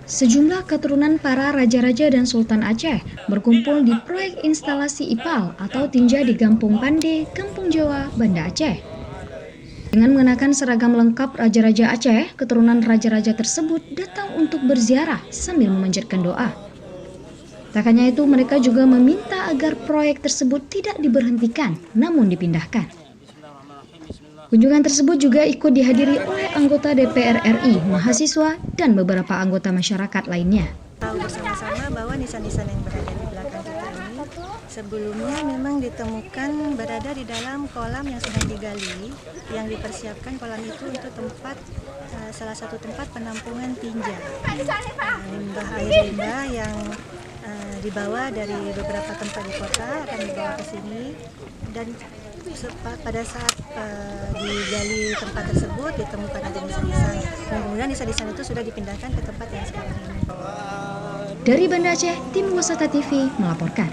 Sejumlah keturunan para raja-raja dan sultan Aceh berkumpul di proyek instalasi IPAL atau tinja di Gampung Pande, Kampung Jawa, Banda Aceh. Dengan mengenakan seragam lengkap raja-raja Aceh, keturunan raja-raja tersebut datang untuk berziarah sambil memanjatkan doa. Tak hanya itu, mereka juga meminta agar proyek tersebut tidak diberhentikan, namun dipindahkan. Kunjungan tersebut juga ikut dihadiri oleh anggota DPR RI, mahasiswa, dan beberapa anggota masyarakat lainnya. Tahu bersama-sama bahwa nisan-nisan yang berada di belakang kita ini sebelumnya memang ditemukan berada di dalam kolam yang sedang digali, yang dipersiapkan kolam itu untuk salah satu tempat penampungan tinja. Limbah air limbah yang dibawa dari beberapa tempat di kota akan dibawa ke sini, dan pada saat digali tempat tersebut ditemukan ada nisan-nisan. Kemudian nisan-nisan itu sudah dipindahkan ke tempat yang sekarang ini. Dari Banda Aceh, tim Wasata TV melaporkan.